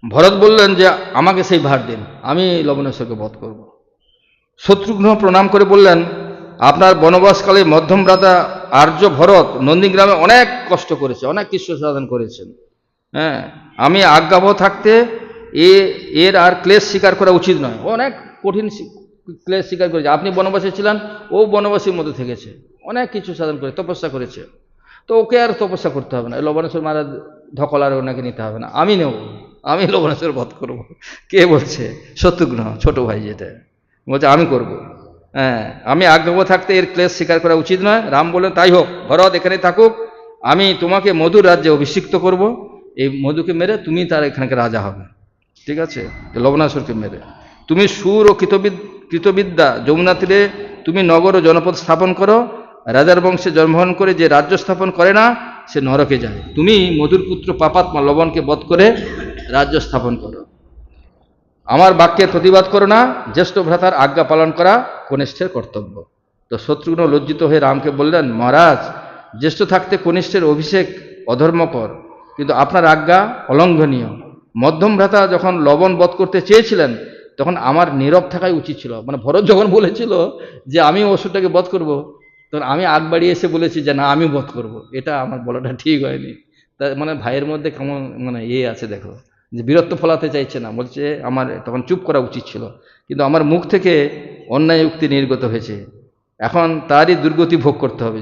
ভরত বললেন যে আমাকে সেই ভার দিন, আমি লবণাসুরকে বধ করব। শত্রুঘ্ন প্রণাম করে বললেন আপনার বনবাসকালে মধ্যম ভ্রাতা আর্য ভরত নন্দীগ্রামে অনেক কষ্ট করেছে, অনেক কৃষ্ণ সাধন করেছেন। হ্যাঁ, আমি আজ্ঞাবহ থাকতে এর আর ক্লেশ স্বীকার করা উচিত নয়, অনেক কঠিন ক্লেশ স্বীকার করেছে। আপনি বনবাসে ছিলেন, ও বনবাসীর মধ্যে থেকেছে, অনেক কিছু সাধন করে তপস্যা করেছে, তো ওকে আর তপস্যা করতে হবে না, লবণাসুর মারা ধকল আর ওনাকে নিতে হবে না, আমি নেব, আমি লবণাসুর বধ করব। কে বলছে? শত্রুঘ্ন, ছোট ভাই যেটা বলছে আমি করব। হ্যাঁ, আমি আজ্ঞাবহ থাকতে এর ক্লেশ স্বীকার করা উচিত নয়। রাম বললেন তাই হোক, ভরত এখানে থাকুক, আমি তোমাকে মধুর রাজ্যে অভিষিক্ত করব, এই মধুকে মেরে তুমি তার এখানকার রাজা হবে। ঠিক আছে, লবণাসুরকে মেরে তুমি সুর ও কৃতবিদ্যা যমুনা তীরে তুমি নগর ও জনপদ স্থাপন করো। রাজার বংশে জন্মগ্রহণ করে যে রাজ্য স্থাপন করে না সে নরকে যায়, তুমি মধুর পুত্র পাপাত্মা লবণকে বধ করে রাজ্য স্থাপন করো। আমার বাক্যের প্রতিবাদ করো না, জ্যেষ্ঠ ভ্রাতার আজ্ঞা পালন করা কনিষ্ঠের কর্তব্য। তো শত্রুঘ্ন লজ্জিত হয়ে রামকে বললেন মহারাজ, জ্যেষ্ঠ থাকতে কনিষ্ঠের অভিষেক অধর্মকর, কিন্তু আপনার আজ্ঞা অলঙ্ঘনীয়। মধ্যম ভ্রাতা যখন লবণ বধ করতে চেয়েছিলেন তখন আমার নীরব থাকাই উচিত ছিল। মানে ভরত যখন বলেছিল যে আমি অসুরটাকে বধ করব, তখন আমি আগ বাড়িয়ে এসে বলেছি যে না আমি বধ করব, এটা আমার বলাটা ঠিক হয়নি। তা মানে ভাইয়ের মধ্যে কেমন মানে আছে দেখো, যে বীরত্ব ফলাতে চাইছে না, বলছে আমার তখন চুপ করা উচিত ছিল, কিন্তু আমার মুখ থেকে অন্যায় উক্তি নির্গত হয়েছে, এখন তারই দুর্গতি ভোগ করতে হবে।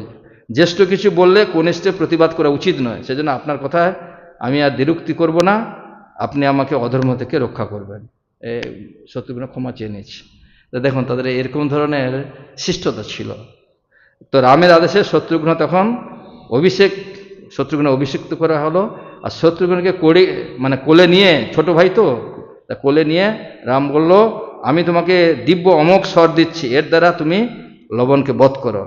জ্যেষ্ঠ কিছু বললে কনিষ্ঠের প্রতিবাদ করা উচিত নয়, সেজন্য আপনার কথায় আমি আর দ্বিরুক্তি করব না, আপনি আমাকে অধর্ম থেকে রক্ষা করবেন। শত্রুঘ্ন ক্ষমা চেয়ে নিয়েছে। তো দেখুন তাদের এরকম ধরনের শিষ্টতা ছিল। তো রামের আদেশে শত্রুঘ্ন তখন শত্রুঘ্ন অভিষিক্ত করা হলো। আর শত্রুঘ্নকে কোলে নিয়ে, ছোট ভাই তো, কোলে নিয়ে রাম বলল আমি তোমাকে দিব্য অমোঘ স্বর দিচ্ছি, এর দ্বারা তুমি লবণকে বধ করো।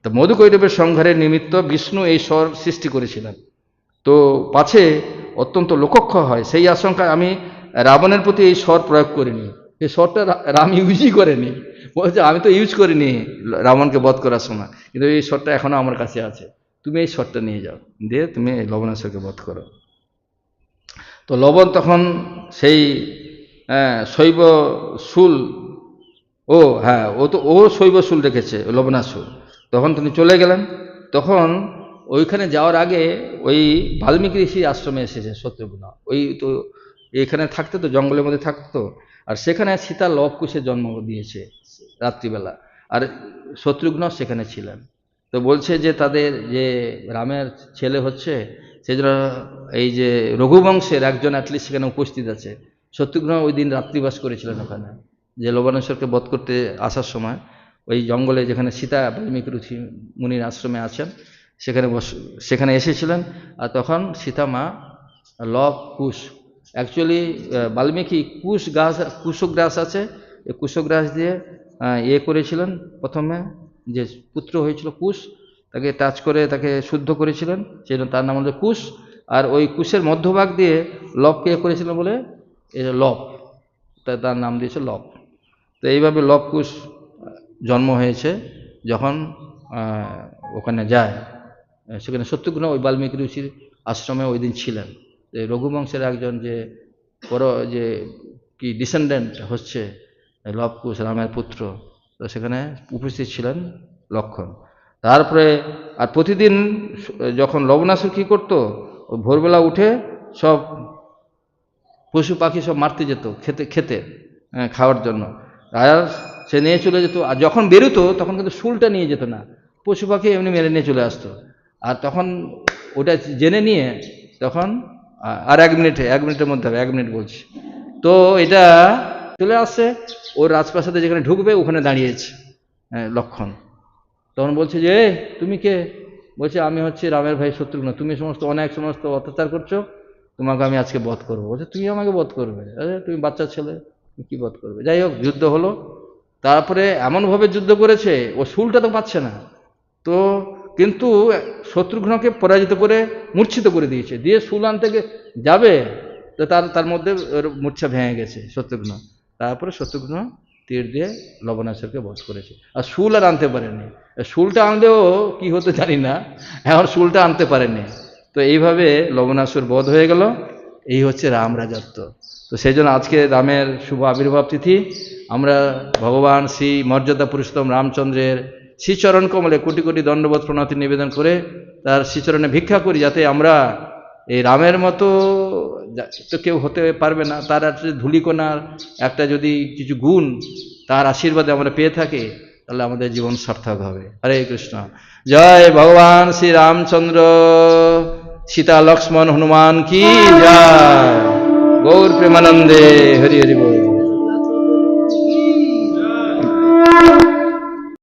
তো মধুকৈটবের সংহারের নিমিত্ত বিষ্ণু এই স্বর সৃষ্টি করেছিলেন, তো পাছে অত্যন্ত লোকক্ষয় হয় সেই আশঙ্কায় আমি রাবণের প্রতি এই স্বর প্রয়োগ করিনি। এই স্বরটা রাম ইউজই করেনি, বলছে আমি তো ইউজ করিনি রাবণকে বধ করার সময়, কিন্তু এই স্বরটা এখনো আমার কাছে আছে, তুমি এই স্বরটা নিয়ে যাও, দিয়ে তুমি লবণাসুরকে বধ করো। তো লবণ তখন সেই শৈব শুল, ও শৈব শুল রেখেছে লবণাসুর, তখন তিনি চলে গেলেন। তখন ওইখানে যাওয়ার আগে ওই বাল্মীকি ঋষির আশ্রমে এসেছে শত্রুঘ্ন, ওই তো এখানে থাকতো, তো জঙ্গলের মধ্যে থাকতো, আর সেখানে সীতা লবকুশে জন্ম দিয়েছে রাত্রিবেলা, আর শত্রুঘ্ন সেখানে ছিলেন। তো বলছে যে তাদের যে রামের ছেলে হচ্ছে, সেজন্য এই যে রঘুবংশের একজন অ্যাটলিস্ট সেখানে উপস্থিত আছে। শত্রুঘ্ন ওই দিন রাত্রিবাস করেছিলেন ওখানে, যে লবণেশ্বরকে বধ করতে আসার সময় ওই জঙ্গলে যেখানে সীতা বাল্মীকি ঋষি মুনির আশ্রমে আছেন সেখানে এসেছিলেন। আর তখন সীতা মা লব কুশ, অ্যাকচুয়ালি বাল্মীকি কুশগ্রাস আছে, এই কুশগ্রাস দিয়ে করেছিলেন প্রথমে, যে পুত্র হয়েছিল কুশ, তাকে টাচ করে তাকে শুদ্ধ করেছিলেন, সেই জন্য তার নাম হলো কুশ। আর ওই কুশের মধ্যভাগ দিয়ে লবকে করেছিলেন বলে এই লব, তার নাম দিয়েছে লব। তো এইভাবে লব কুশ জন্ম হয়েছে যখন ওখানে যায়, সেখানে শত্রুঘ্ন ওই বাল্মীকি ঋষির আশ্রমে ওই দিন ছিলেন। যে রঘুবংশের একজন যে যে কি ডিসেন্ডেন্ট হচ্ছে লবকুশ রামের পুত্র, তো সেখানে উপস্থিত ছিলেন লক্ষণ। তারপরে আর প্রতিদিন যখন লবণাসুর কী করতো, ও ভোরবেলা উঠে সব পশু পাখি সব মারতে যেত খেতে খাওয়ার জন্য, আর সে নিয়ে চলে যেত। আর যখন বেরোতো তখন কিন্তু শুলটা নিয়ে যেত না, পশু পাখি এমনি মেরে নিয়ে চলে আসতো। আর তখন ওটা জেনে নিয়ে তখন আর 1 মিনিটের মধ্যে হবে, 1 মিনিট বলছি, তো এটা চলে আসছে ওর রাজপ্রাসাদে, যেখানে ঢুকবে ওখানে দাঁড়িয়েছে লক্ষণ। তখন বলছে যে তুমি কে? বলছে আমি হচ্ছে রামের ভাই শত্রুঘ্ন, তুমি সমস্ত অত্যাচার করছো, তোমাকে আমি আজকে বধ করবো। বলছে তুই আমাকে বধ করবে? আরে তুমি বাচ্চা ছেলে, তুমি কি বধ করবে? যাই হোক, যুদ্ধ হলো। তারপরে এমনভাবে যুদ্ধ করেছে, ও শুলটা তো পাচ্ছে না, তো কিন্তু শত্রুঘ্নকে পরাজিত করে মূর্ছিত করে দিয়েছে, দিয়ে শুল আনতে যাবে, তো তার মধ্যে ওর মূর্ছা ভেঙে গেছে শত্রুঘ্ন। তারপরে শত্রুঘ্ন তীর দিয়ে লবণাসুরকে বধ করেছে, আর শুল আর আনতে পারেনি। শুলটা আনলেও কি হতো জানি না, এখন শুলটা আনতে পারেনি। তো এইভাবে লবণাসুর বধ হয়ে গেল। এই হচ্ছে রাম রাজত্ব। তো সেই জন্য আজকে রামের শুভ আবির্ভাব তিথি। আমরা ভগবান শ্রী মর্যাদা পুরুষোত্তম রামচন্দ্রের শ্রীচরণ কমলে কোটি কোটি দণ্ডবোধ প্রণতি নিবেদন করে তার শ্রীচরণে ভিক্ষা করি, যাতে আমরা এই রামের মতো তো কেউ হতে পারবে না, তার একটা ধূলিকণার একটা যদি কিছু গুণ তার আশীর্বাদে আমরা পেয়ে থাকি, তাহলে আমাদের জীবন সার্থক হবে। হরে কৃষ্ণ। জয় ভগবান শ্রী রামচন্দ্র সীতা লক্ষ্মণ হনুমান কি জয়। গৌর প্রেমানন্দে হরি হরি বল।